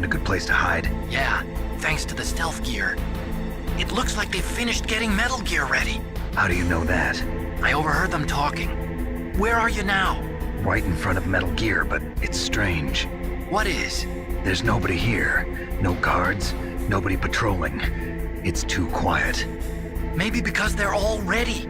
found a good place to hide? Yeah, thanks to the stealth gear. It looks like they've finished getting Metal Gear ready. How do you know that? I overheard them talking. Where are you now? Right in front of Metal Gear, but it's strange. What is? There's nobody here. No guards, nobody patrolling. It's too quiet. Maybe because they're all ready.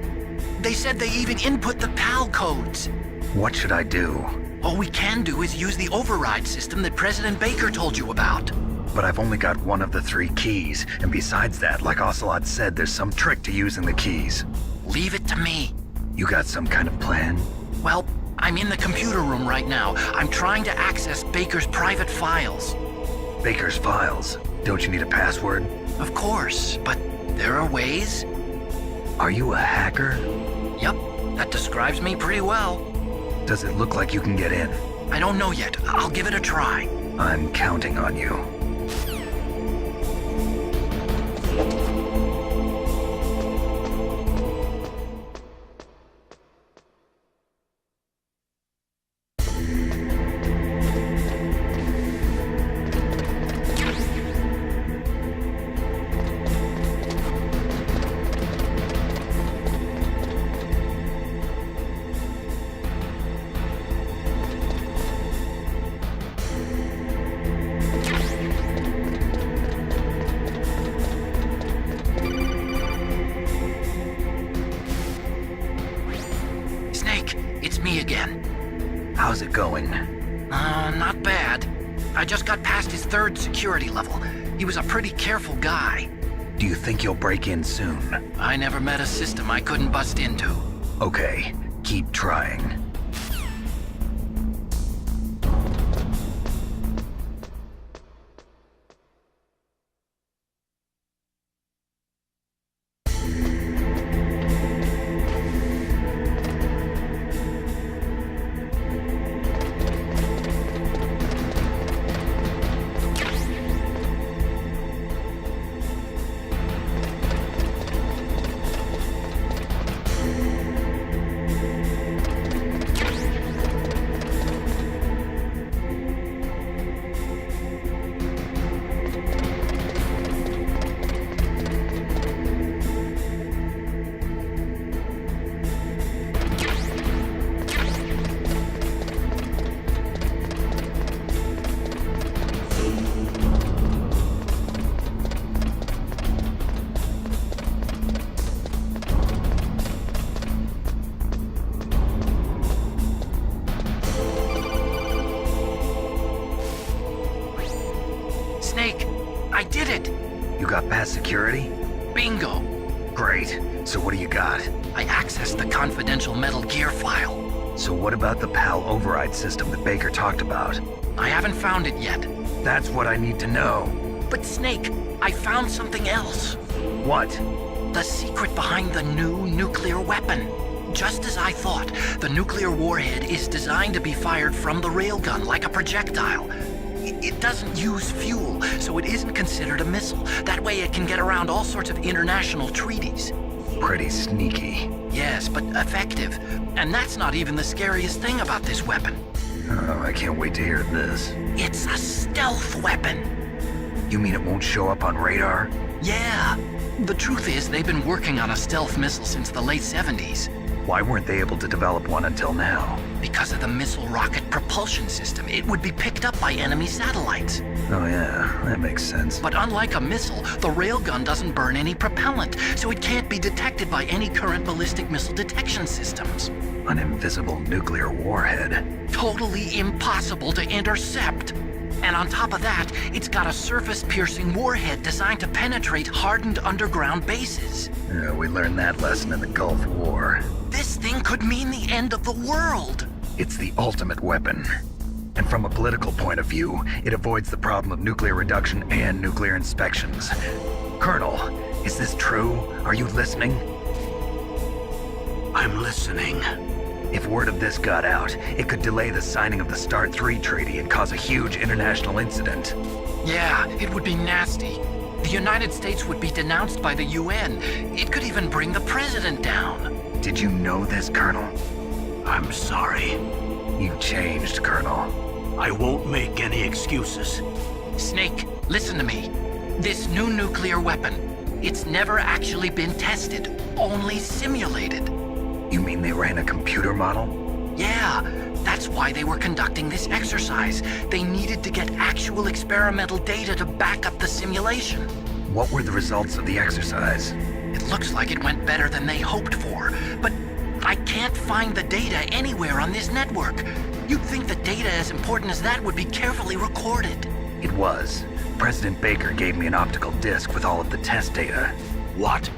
They said they even input the PAL codes. What should I do? All we can do is use the override system that President Baker told you about. But I've only got one of the 3 keys, and besides that, like Ocelot said, there's some trick to using the keys. Leave it to me. You got some kind of plan? Well, I'm in the computer room right now. I'm trying to access Baker's private files. Baker's files? Don't you need a password? Of course, but there are ways. Are you a hacker? Yep, that describes me pretty well. Does it look like you can get in? I don't know yet. I'll give it a try. I'm counting on you. Me again. How's it going? Not bad. I just got past his 3rd security level. He was a pretty careful guy. Do you think you'll break in soon? I never met a system I couldn't bust into. Okay, keep trying. Snake, I did it! You got past security? Bingo! Great. So what do you got? I accessed the confidential Metal Gear file. So what about the PAL override system that Baker talked about? I haven't found it yet. That's what I need to know. But Snake, I found something else. What? The secret behind the new nuclear weapon. Just as I thought, the nuclear warhead is designed to be fired from the railgun like a projectile. It doesn't use fuel, so it isn't considered a missile. That way it can get around all sorts of international treaties. Pretty sneaky. Yes, but effective. And that's not even the scariest thing about this weapon. Oh, I can't wait to hear this. It's a stealth weapon. You mean it won't show up on radar? Yeah. The truth is, they've been working on a stealth missile since the late 70s. Why weren't they able to develop one until now? Because of the missile rocket propulsion system, it would be picked up by enemy satellites. Oh yeah, that makes sense. But unlike a missile, the railgun doesn't burn any propellant, so it can't be detected by any current ballistic missile detection systems. An invisible nuclear warhead. Totally impossible to intercept. And on top of that, it's got a surface-piercing warhead designed to penetrate hardened underground bases. Yeah, we learned that lesson in the Gulf War. This thing could mean the end of the world. It's the ultimate weapon. And from a political point of view, it avoids the problem of nuclear reduction and nuclear inspections. Colonel, is this true? Are you listening? I'm listening. If word of this got out, it could delay the signing of the START 3 treaty and cause a huge international incident. Yeah, it would be nasty. The United States would be denounced by the UN. It could even bring the president down. Did you know this, Colonel? I'm sorry. You changed, Colonel. I won't make any excuses. Snake, listen to me. This new nuclear weapon, it's never actually been tested, only simulated. You mean they ran a computer model? Yeah, that's why they were conducting this exercise. They needed to get actual experimental data to back up the simulation. What were the results of the exercise? It looks like it went better than they hoped for, but I can't find the data anywhere on this network. You'd think the data as important as that would be carefully recorded. It was. President Baker gave me an optical disc with all of the test data. What?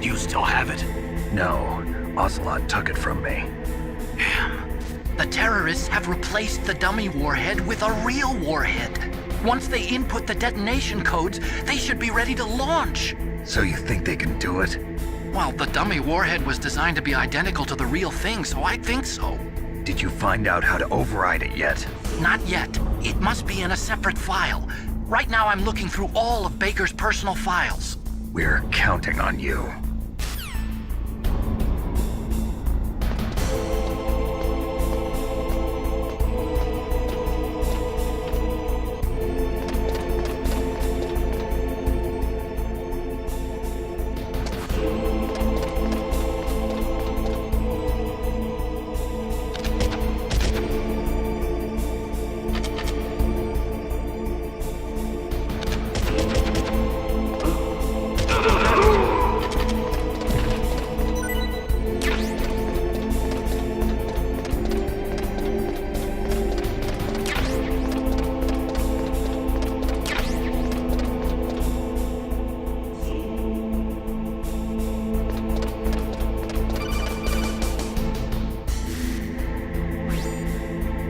Do you still have it? No, Ocelot took it from me. The terrorists have replaced the dummy warhead with a real warhead. Once they input the detonation codes, they should be ready to launch. So you think they can do it? Well, the dummy warhead was designed to be identical to the real thing, so I think so. Did you find out how to override it yet? Not yet. It must be in a separate file. Right now I'm looking through all of Baker's personal files. We're counting on you.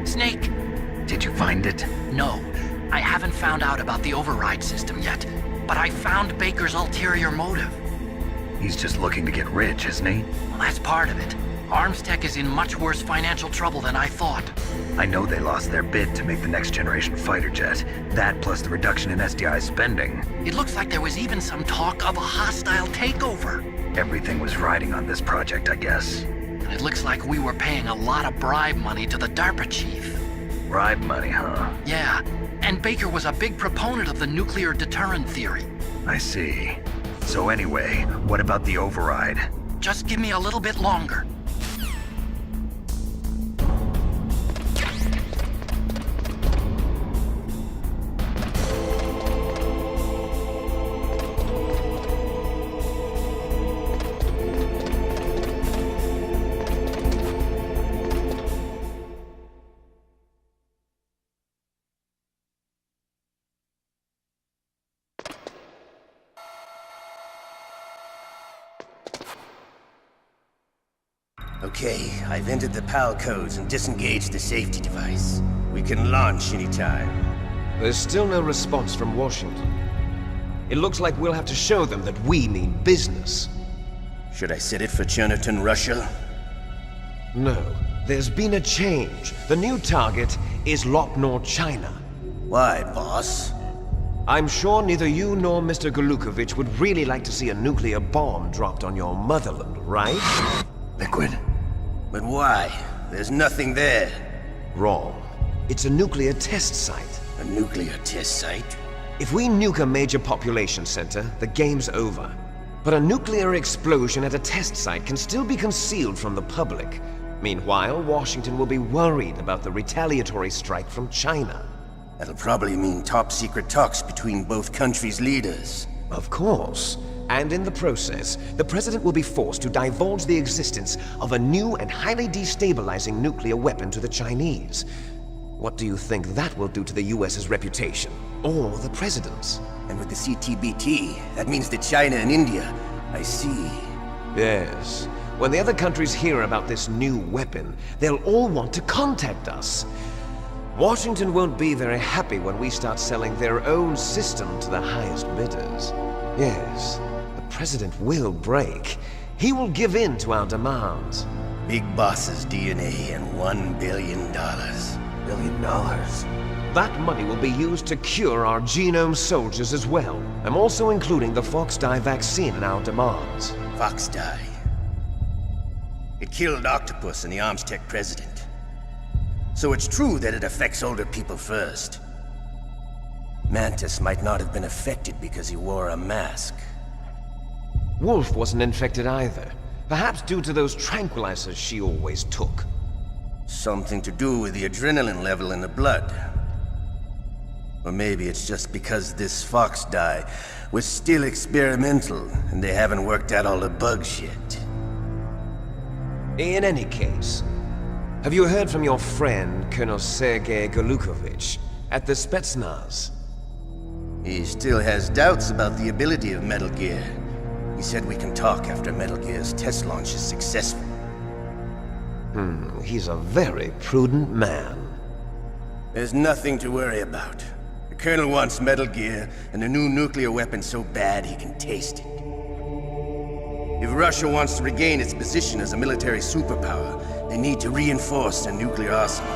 Snake! Did you find it? No, I haven't found out about the override system yet, but I found Baker's ulterior motive. He's just looking to get rich, isn't he? Well, that's part of it. Armstech is in much worse financial trouble than I thought. I know they lost their bid to make the next generation fighter jet. That plus the reduction in SDI spending. It looks like there was even some talk of a hostile takeover. Everything was riding on this project, I guess. And it looks like we were paying a lot of bribe money to the DARPA chief. Bribe money, huh? Yeah, and Baker was a big proponent of the nuclear deterrent theory. I see. So anyway, what about the override? Just give me a little bit longer. Okay, I've entered the PAL codes and disengaged the safety device. We can launch anytime. There's still no response from Washington. It looks like we'll have to show them that we mean business. Should I set it for Cherniton, Russia? No, there's been a change. The new target is Lopnor, China. Why, boss? I'm sure neither you nor Mr. Golukovich would really like to see a nuclear bomb dropped on your motherland, right? Liquid? But why? There's nothing there. Wrong. It's a nuclear test site. A nuclear test site? If we nuke a major population center, the game's over. But a nuclear explosion at a test site can still be concealed from the public. Meanwhile, Washington will be worried about the retaliatory strike from China. That'll probably mean top-secret talks between both countries' leaders. Of course. And in the process, the President will be forced to divulge the existence of a new and highly destabilizing nuclear weapon to the Chinese. What do you think that will do to the US's reputation? Or the President's? And with the CTBT, that means that China and India. I see. Yes. When the other countries hear about this new weapon, they'll all want to contact us. Washington won't be very happy when we start selling their own system to the highest bidders. Yes, the President will break. He will give in to our demands. Big Boss's DNA and $1 billion. $1 billion? That money will be used to cure our genome soldiers as well. I'm also including the Fox-Die vaccine in our demands. Fox-Die. It killed Octopus and the Armstech president. So it's true that it affects older people first. Mantis might not have been affected because he wore a mask. Wolf wasn't infected either. Perhaps due to those tranquilizers she always took. Something to do with the adrenaline level in the blood. Or maybe it's just because this fox dye was still experimental and they haven't worked out all the bugs yet. In any case, have you heard from your friend, Colonel Sergei Golukovich, at the Spetsnaz? He still has doubts about the ability of Metal Gear. He said we can talk after Metal Gear's test launch is successful. He's a very prudent man. There's nothing to worry about. The Colonel wants Metal Gear and a new nuclear weapon so bad he can taste it. If Russia wants to regain its position as a military superpower, they need to reinforce their nuclear arsenal.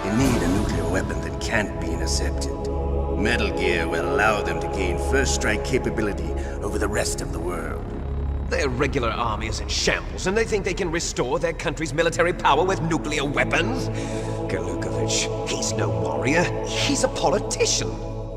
They need a nuclear weapon that can't be intercepted. Metal Gear will allow them to gain first strike capability over the rest of the world. Their regular army is in shambles, and they think they can restore their country's military power with nuclear weapons? Golukovich, he's no warrior. He's a politician.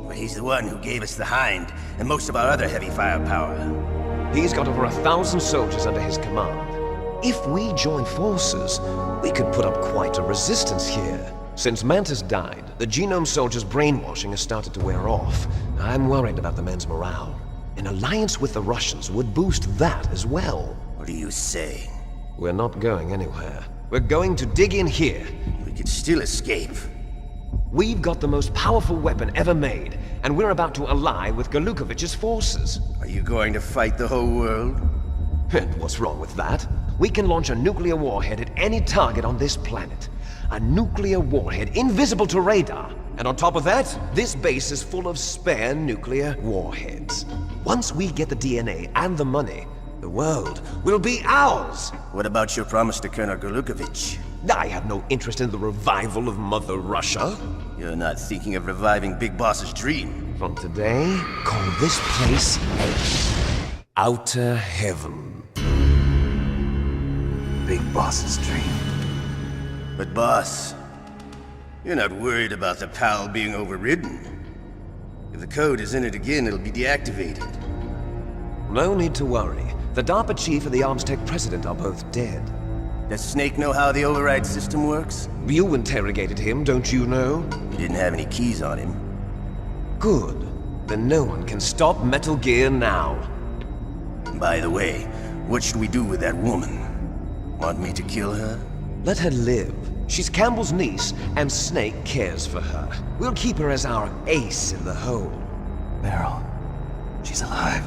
But he's the one who gave us the Hind and most of our other heavy firepower. He's got over 1,000 soldiers under his command. If we join forces, we could put up quite a resistance here. Since Mantis died, the Genome Soldier's brainwashing has started to wear off. I'm worried about the men's morale. An alliance with the Russians would boost that as well. What are you saying? We're not going anywhere. We're going to dig in here. We could still escape. We've got the most powerful weapon ever made, and we're about to ally with Golukovich's forces. Are you going to fight the whole world? And what's wrong with that? We can launch a nuclear warhead at any target on this planet. A nuclear warhead invisible to radar. And on top of that, this base is full of spare nuclear warheads. Once we get the DNA and the money, the world will be ours! What about your promise to Colonel Golukovich? I have no interest in the revival of Mother Russia. You're not thinking of reviving Big Boss's dream. From today, call this place Outer Heaven. Big Boss's dream. But boss, you're not worried about the PAL being overridden. If the code is in it again, it'll be deactivated. No need to worry. The DARPA chief and the ArmsTech president are both dead. Does Snake know how the override system works? You interrogated him, don't you know? He didn't have any keys on him. Good. Then no one can stop Metal Gear now. By the way, what should we do with that woman? Want me to kill her? Let her live. She's Campbell's niece, and Snake cares for her. We'll keep her as our ace in the hole. Meryl, she's alive.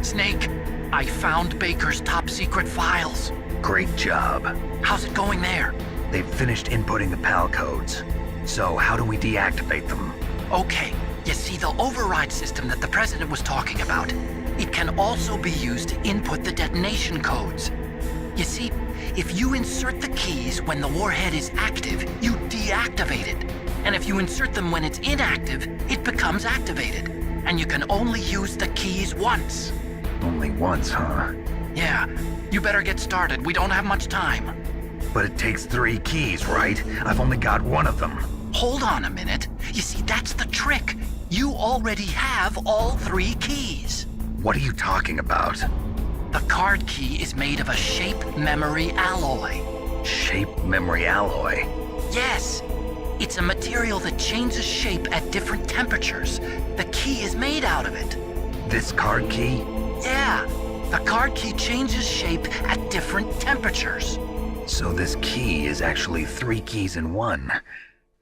Snake, I found Baker's top-secret files. Great job. How's it going there? They've finished inputting the PAL codes. So how do we deactivate them? Okay, you see the override system that the President was talking about? It can also be used to input the detonation codes. You see, if you insert the keys when the warhead is active, you deactivate it. And if you insert them when it's inactive, it becomes activated. And you can only use the keys once. Only once, huh? Yeah, you better get started. We don't have much time. But it takes 3 keys, right? I've only got one of them. Hold on a minute. You see, that's the trick. You already have all 3 keys. What are you talking about? The card key is made of a shape memory alloy. Shape memory alloy? Yes. It's a material that changes shape at different temperatures. The key is made out of it. This card key? Yeah. The card key changes shape at different temperatures. So this key is actually 3 keys in one.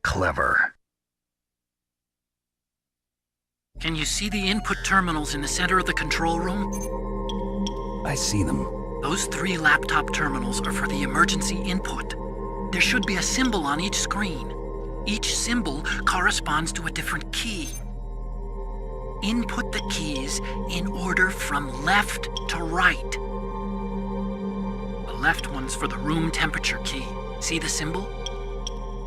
Clever. Can you see the input terminals in the center of the control room? I see them. Those 3 laptop terminals are for the emergency input. There should be a symbol on each screen. Each symbol corresponds to a different key. Input the keys in order from left to right. The left one's for the room temperature key. See the symbol?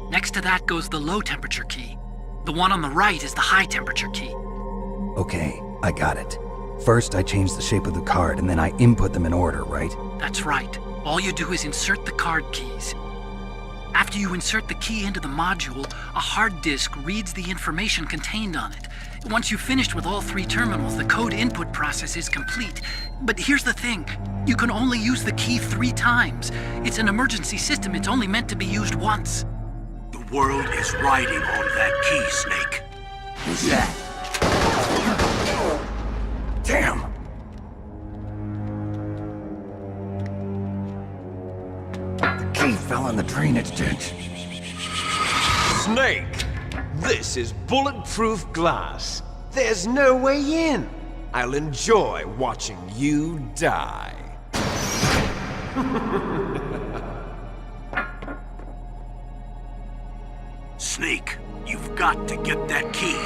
Next to that goes the low temperature key. The one on the right is the high temperature key. Okay, I got it. First, I change the shape of the card, and then I input them in order, right? That's right. All you do is insert the card keys. After you insert the key into the module, a hard disk reads the information contained on it. Once you've finished with all 3 terminals, the code input process is complete. But here's the thing. You can only use the key 3 times. It's an emergency system. It's only meant to be used once. The world is riding on that key, Snake. Who's that? Damn! The key fell in the drainage ditch. Snake! This is bulletproof glass. There's no way in. I'll enjoy watching you die. Snake, you've got to get that key.